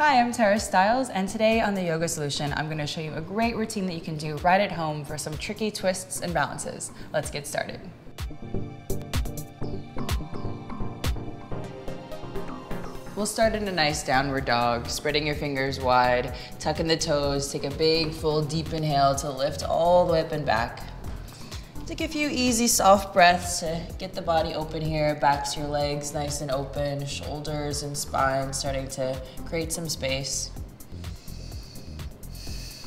Hi, I'm Stiles, and today on the Yoga Solution, I'm going to show you a great routine that you can do right at home for some tricky twists and balances. Let's get started. We'll start in a nice downward dog, spreading your fingers wide, tucking the toes, take a big, full, deep inhale to lift all the way up and back. Take a few easy, soft breaths to get the body open here, back to your legs nice and open, shoulders and spine starting to create some space.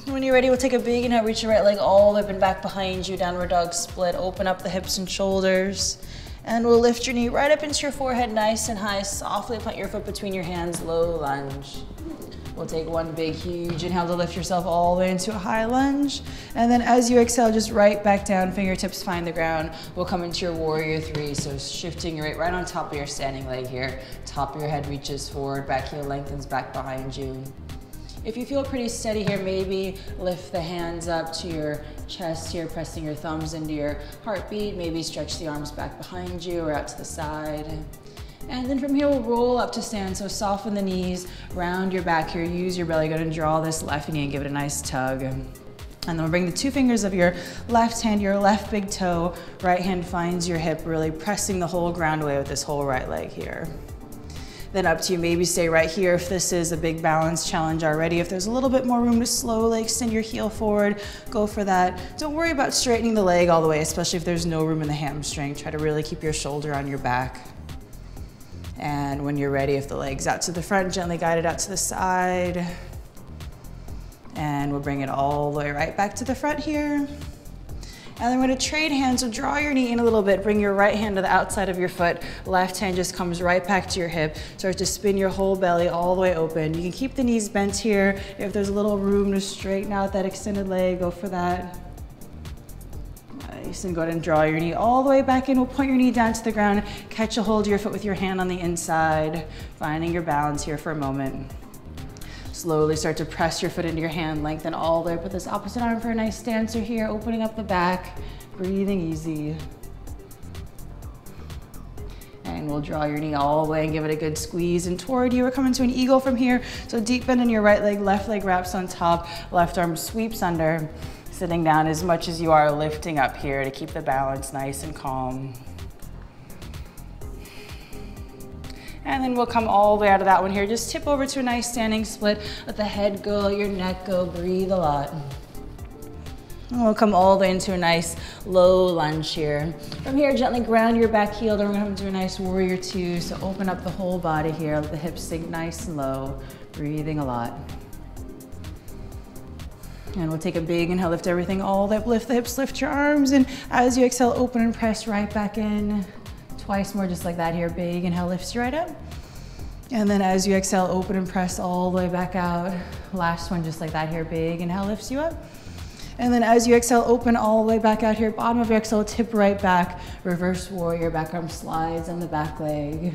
When you're ready, we'll take a big inhale, reach your right leg all the way up and back behind you, downward dog split, open up the hips and shoulders. And we'll lift your knee right up into your forehead, nice and high, softly plant your foot between your hands, low lunge. We'll take one big, huge inhale to lift yourself all the way into a high lunge. And then as you exhale, just right back down, fingertips find the ground. We'll come into your warrior three, so shifting your weight right on top of your standing leg here. Top of your head reaches forward, back heel lengthens back behind you. If you feel pretty steady here, maybe lift the hands up to your chest here, pressing your thumbs into your heartbeat. Maybe stretch the arms back behind you or out to the side. And then from here, we'll roll up to stand. So soften the knees, round your back here, use your belly. Go ahead and draw this left knee and give it a nice tug. And then we'll bring the two fingers of your left hand, your left big toe, right hand finds your hip, really pressing the whole ground away with this whole right leg here. Then up to you, maybe stay right here if this is a big balance challenge already. If there's a little bit more room to slowly extend your heel forward, go for that. Don't worry about straightening the leg all the way, especially if there's no room in the hamstring. Try to really keep your shoulder on your back. And when you're ready, if the leg's out to the front, gently guide it out to the side. And we'll bring it all the way right back to the front here. And then we're gonna trade hands, so draw your knee in a little bit, bring your right hand to the outside of your foot, left hand just comes right back to your hip, start to spin your whole belly all the way open. You can keep the knees bent here. If there's a little room to straighten out that extended leg, go for that. Nice, and go ahead and draw your knee all the way back in. We'll point your knee down to the ground, catch a hold of your foot with your hand on the inside, finding your balance here for a moment. Slowly start to press your foot into your hand, lengthen all the way up with this opposite arm for a nice stancer here, opening up the back, breathing easy. And we'll draw your knee all the way and give it a good squeeze. And toward you, we're coming to an eagle from here. So deep bend in your right leg, left leg wraps on top, left arm sweeps under. Sitting down as much as you are lifting up here to keep the balance nice and calm. And then we'll come all the way out of that one here. Just tip over to a nice standing split. Let the head go, your neck go, breathe a lot. And we'll come all the way into a nice low lunge here. From here, gently ground your back heel. Then we're gonna come into a nice warrior two. So open up the whole body here. Let the hips sink nice and low, breathing a lot. And we'll take a big inhale, lift everything all the way up, lift the hips, lift your arms, and as you exhale, open and press right back in. Twice more just like that here, big inhale lifts you right up. And then as you exhale, open and press all the way back out. Last one just like that here, big inhale lifts you up. And then as you exhale, open all the way back out here, bottom of your exhale, tip right back, reverse warrior, back arm slides on the back leg.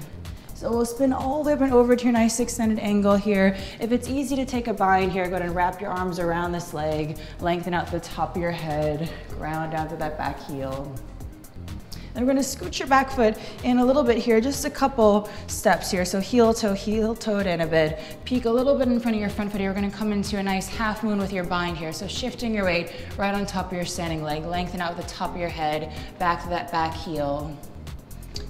So we'll spin all the way up and over to your nice extended angle here. If it's easy to take a bind here, go ahead and wrap your arms around this leg, lengthen out the top of your head, ground down to that back heel. And we're gonna scoot your back foot in a little bit here, just a couple steps here. So heel toe in a bit. Peek a little bit in front of your front foot here. We're gonna come into a nice half moon with your bind here. So shifting your weight right on top of your standing leg, lengthen out the top of your head, back to that back heel.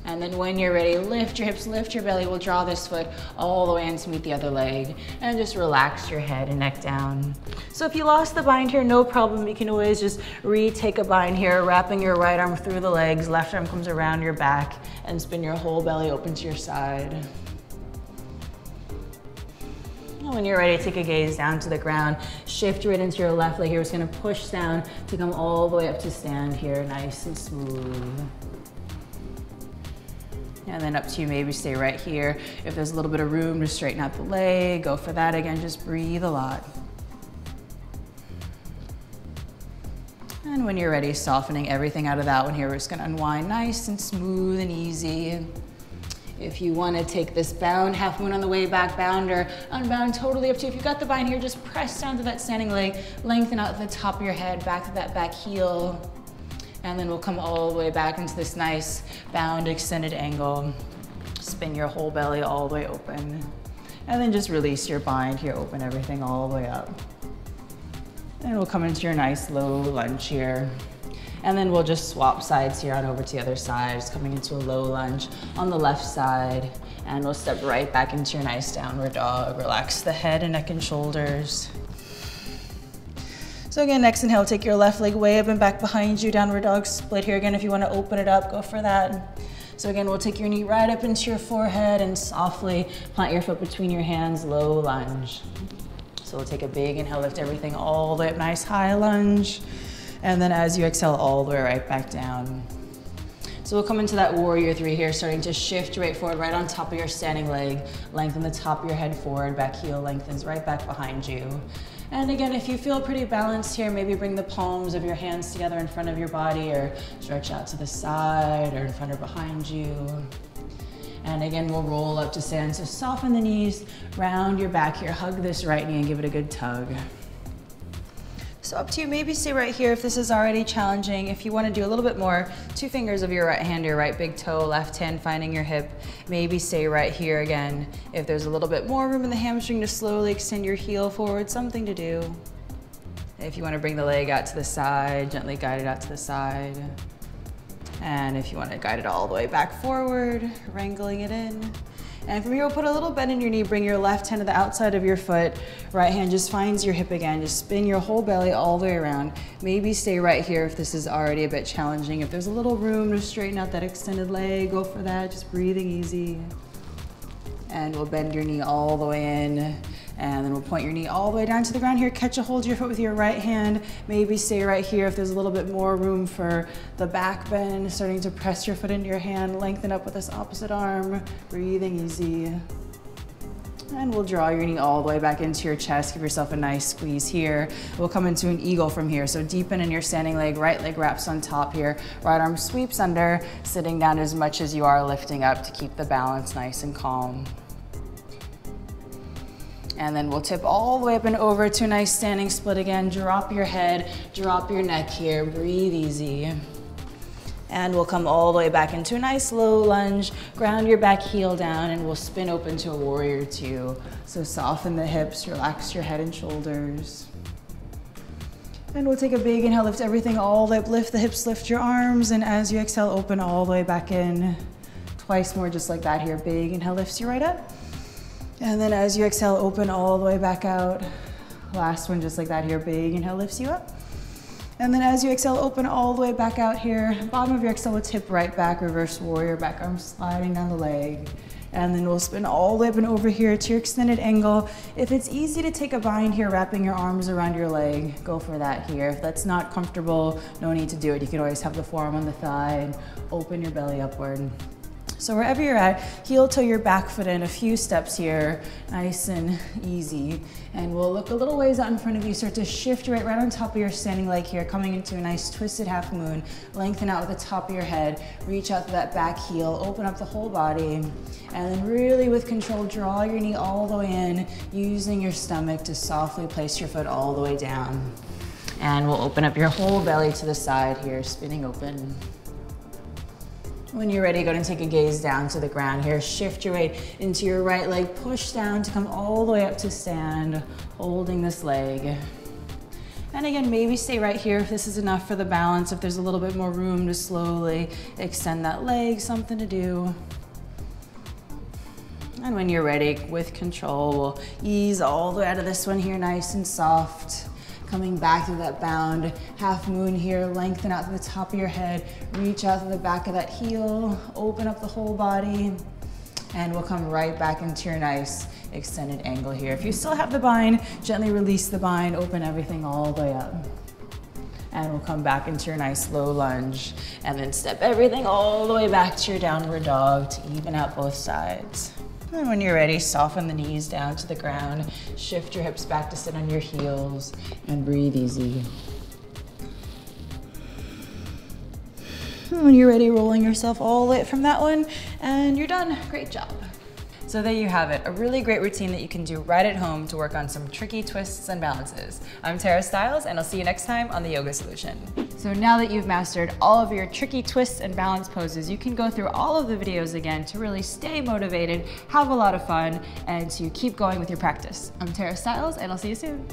And then when you're ready, lift your hips, lift your belly. We'll draw this foot all the way in to meet the other leg. And just relax your head and neck down. So if you lost the bind here, no problem. You can always just retake a bind here, wrapping your right arm through the legs. Left arm comes around your back and spin your whole belly open to your side. And when you're ready, take a gaze down to the ground. Shift right into your left leg here. We're just gonna push down to come all the way up to stand here, nice and smooth. And then up to you, maybe stay right here. If there's a little bit of room to straighten out the leg, go for that again, just breathe a lot. And when you're ready, softening everything out of that one here, we're just gonna unwind nice and smooth and easy. If you wanna take this bound, half moon on the way back, bound or unbound, totally up to you. If you've got the bind here, just press down to that standing leg, lengthen out the top of your head, back to that back heel. And then we'll come all the way back into this nice bound extended angle. Spin your whole belly all the way open. And then just release your bind here, open everything all the way up. And we'll come into your nice low lunge here. And then we'll just swap sides here on over to the other side, just coming into a low lunge on the left side. And we'll step right back into your nice downward dog. Relax the head and neck and shoulders. So again, next inhale, take your left leg way up and back behind you, downward dog split here. Again, if you want to open it up, go for that. So again, we'll take your knee right up into your forehead and softly plant your foot between your hands, low lunge. So we'll take a big inhale, lift everything all the way up, nice high lunge. And then as you exhale, all the way right back down. So we'll come into that warrior three here, starting to shift your weight forward right on top of your standing leg. Lengthen the top of your head forward, back heel lengthens right back behind you. And again, if you feel pretty balanced here, maybe bring the palms of your hands together in front of your body or stretch out to the side or in front or behind you. And again, we'll roll up to stand. So soften the knees, round your back here, hug this right knee and give it a good tug. So up to you, maybe stay right here if this is already challenging. If you want to do a little bit more, 2 fingers of your right hand, your right big toe, left hand finding your hip. Maybe stay right here again. If there's a little bit more room in the hamstring to slowly extend your heel forward, something to do. If you want to bring the leg out to the side, gently guide it out to the side. And if you want to guide it all the way back forward, wrangling it in. And from here, we'll put a little bend in your knee, bring your left hand to the outside of your foot. Right hand just finds your hip again. Just spin your whole belly all the way around. Maybe stay right here if this is already a bit challenging. If there's a little room to straighten out that extended leg, go for that, just breathing easy. And we'll bend your knee all the way in. And then we'll point your knee all the way down to the ground here. Catch a hold of your foot with your right hand. Maybe stay right here if there's a little bit more room for the back bend. Starting to press your foot into your hand. Lengthen up with this opposite arm. Breathing easy. And we'll draw your knee all the way back into your chest. Give yourself a nice squeeze here. We'll come into an eagle from here. So deepen in your standing leg. Right leg wraps on top here. Right arm sweeps under. Sitting down as much as you are lifting up to keep the balance nice and calm. And then we'll tip all the way up and over to a nice standing split again. Drop your head, drop your neck here. Breathe easy. And we'll come all the way back into a nice low lunge. Ground your back heel down and we'll spin open to a warrior two. So soften the hips, relax your head and shoulders. And we'll take a big inhale, lift everything all the way up. Lift the hips, lift your arms. And as you exhale, open all the way back in. Twice more just like that here. Big inhale lifts you right up. And then as you exhale, open all the way back out. Last one, just like that here. Big inhale lifts you up. And then as you exhale, open all the way back out here. Bottom of your exhale will tip right back, reverse warrior, back arm sliding down the leg. And then we'll spin all the way up and over here to your extended angle. If it's easy to take a bind here, wrapping your arms around your leg, go for that here. If that's not comfortable, no need to do it. You can always have the forearm on the thigh and open your belly upward. So wherever you're at, heel toe your back foot in, a few steps here, nice and easy. And we'll look a little ways out in front of you, start to shift your weight right on top of your standing leg here, coming into a nice twisted half moon. Lengthen out with the top of your head, reach out to that back heel, open up the whole body. And then really with control, draw your knee all the way in, using your stomach to softly place your foot all the way down. And we'll open up your whole belly to the side here, spinning open. When you're ready, go ahead and take a gaze down to the ground here. Shift your weight into your right leg, push down to come all the way up to stand, holding this leg. And again, maybe stay right here if this is enough for the balance. If there's a little bit more room to slowly extend that leg, something to do. And when you're ready, with control, we'll ease all the way out of this one here, nice and soft. Coming back to that bound half moon here, lengthen out to the top of your head, reach out to the back of that heel, open up the whole body, and we'll come right back into your nice extended angle here. If you still have the bind, gently release the bind, open everything all the way up. And we'll come back into your nice low lunge, and then step everything all the way back to your downward dog to even out both sides. And when you're ready, soften the knees down to the ground, shift your hips back to sit on your heels, and breathe easy. And when you're ready, rolling yourself all the way up from that one, and you're done. Great job. So there you have it, a really great routine that you can do right at home to work on some tricky twists and balances. I'm Tara Stiles, and I'll see you next time on The Yoga Solution. So now that you've mastered all of your tricky twists and balance poses, you can go through all of the videos again to really stay motivated, have a lot of fun, and to keep going with your practice. I'm Tara Stiles, and I'll see you soon.